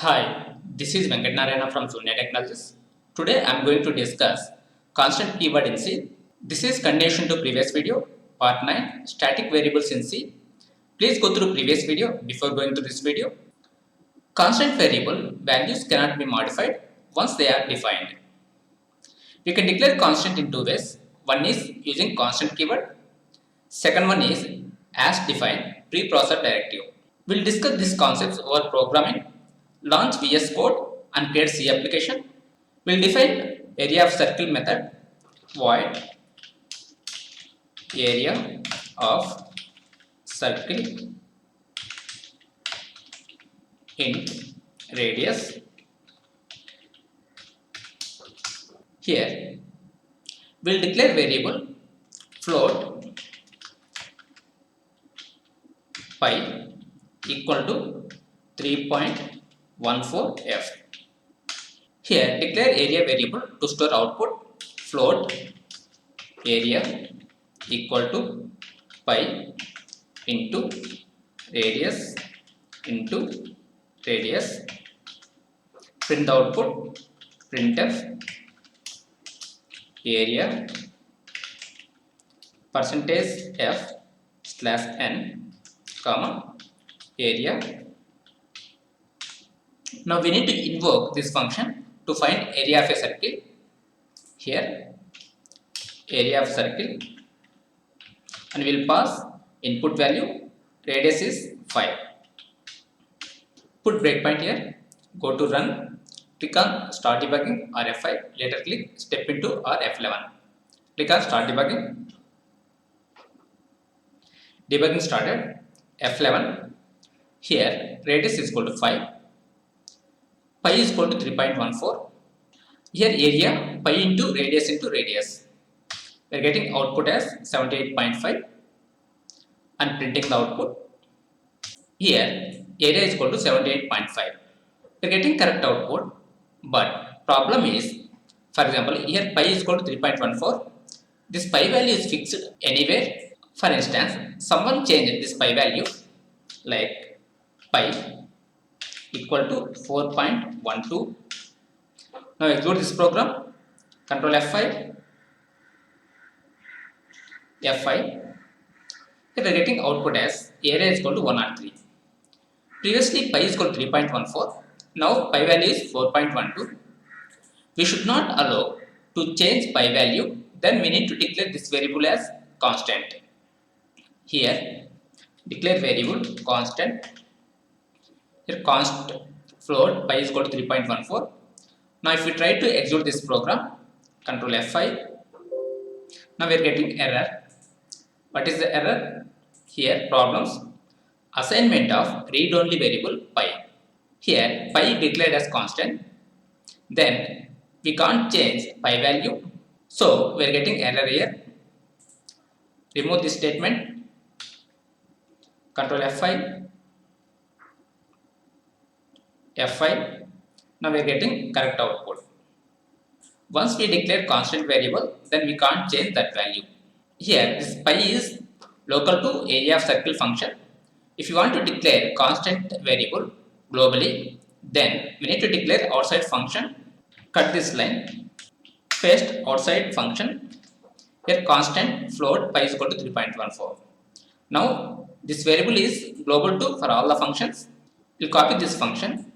Hi, this is Venkat Narayana from Sunya Technologies. Today I am going to discuss constant keyword in C. This is continuation to previous video, part 9, static variables in C. Please go through previous video before going to this video. Constant variable values cannot be modified once they are defined. We can declare constant in two ways. One is using constant keyword. Second one is as defined preprocessor directive. We'll discuss these concepts over programming, launch VS Code and create C application. We'll define area of circle method, void area of circle int radius. Here we'll declare variable float pi equal to 3.14f. Here declare area variable to store output float area equal to pi into radius into radius. Print the output printf area percentage f slash n comma area. Now we need to invoke this function to find area of a circle. Here area of circle, and we will pass input value, radius is 5. Put breakpoint here, go to run, click on start debugging or F5, later click step into or F11. Click on start debugging. Debugging started. F11. Here radius is equal to 5. Pi is equal to 3.14. Here area pi into radius. We are getting output as 78.5 and printing the output. Here area is equal to 78.5. We are getting correct output, but problem is, for example, here pi is equal to 3.14. This pi value is fixed anywhere. For instance, someone changed this pi value like pi equal to 4.12. Now execute this program. Control F5. F5. Here we are getting output as area is equal to 103. Previously pi is equal to 3.14. Now pi value is 4.12. We should not allow to change pi value. Then we need to declare this variable as constant. Here declare variable constant. Here const float pi is equal to 3.14. Now if we try to execute this program, control F5. Now we are getting error. What is the error? Here problems, assignment of read-only variable pi. Here pi declared as constant. Then we can't change pi value. So we are getting error here. Remove this statement. Control F5. F5. Now we are getting correct output. Once we declare constant variable, then we can't change that value. Here this pi is local to area of circle function. If you want to declare constant variable globally, then we need to declare outside function. Cut this line, paste outside function. Here constant float pi is equal to 3.14. Now this variable is global to for all the functions. We'll copy this function,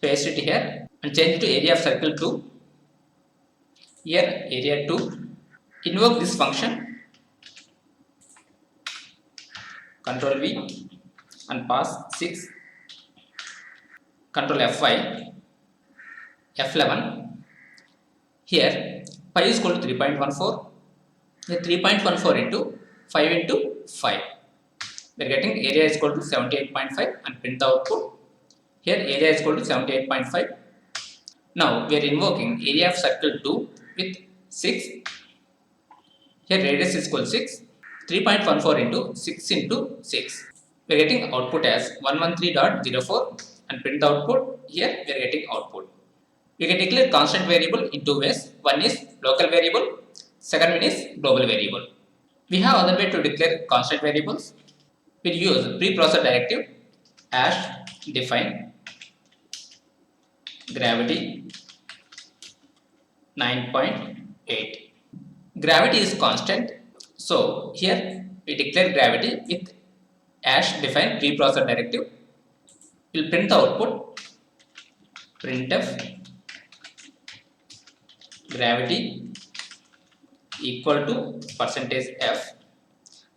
paste it here and change it to area of circle 2. Here area 2. Invoke this function, control V and pass 6. Control F5. F11. Here pi is equal to 3.14. Here 3.14 into 5 into 5. We are getting area is equal to 78.5 and print the output. Here area is equal to 78.5. Now we are invoking area of circle 2 with 6. Here radius is equal to 6. 3.14 into 6 into 6. We are getting output as 113.04 and print the output. Here we are getting output. We can declare constant variable in two ways. One is local variable, second one is global variable. We have other way to declare constant variables. We'll use preprocessor directive. hash define gravity 9.8. Gravity is constant. So here we declare gravity with hash define preprocessor directive. We'll print the output printf gravity equal to percentage f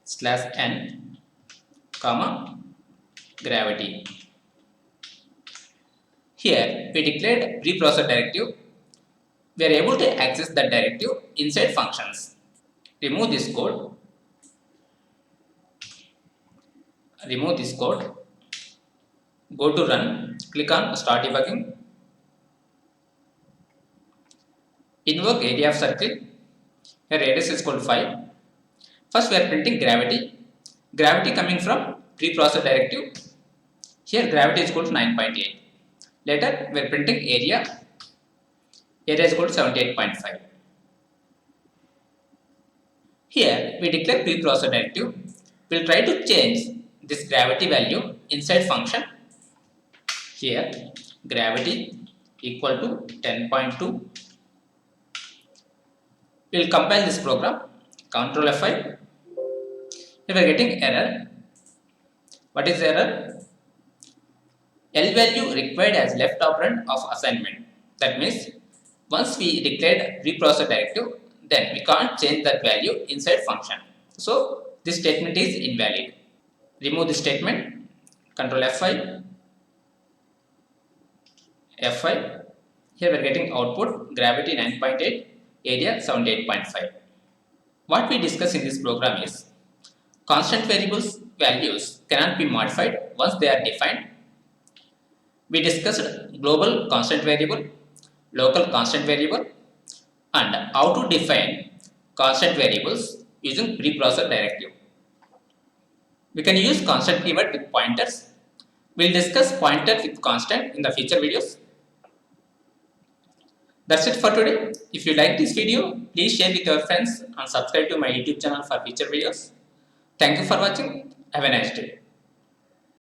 slash n comma gravity. Here we declared preprocessor directive. We are able to access the directive inside functions. Remove this code. Remove this code. Go to run. Click on start debugging. Invoke area of circle. Here radius is equal to 5. First we are printing gravity. Gravity coming from preprocessor directive. Here gravity is equal to 9.8. Later we are printing area. Area is equal to 78.5. Here we declare preprocessor directive. We will try to change this gravity value inside function. Here gravity equal to 10.2. We will compile this program. Control F5. Here we are getting error. What is the error? L value required as left operand of assignment. That means once we declared preprocessor directive, then we can't change that value inside function. So this statement is invalid. Remove this statement. Control F5. F5. Here we are getting output gravity 9.8, area 78.5. What we discuss in this program is constant variables values cannot be modified once they are defined. We discussed global constant variable, local constant variable, and how to define constant variables using preprocessor directive. We can use constant keyword with pointers. We'll discuss pointer with constant in the future videos. That's it for today. If you like this video, please share with your friends and subscribe to my YouTube channel for future videos. Thank you for watching. Have a nice day.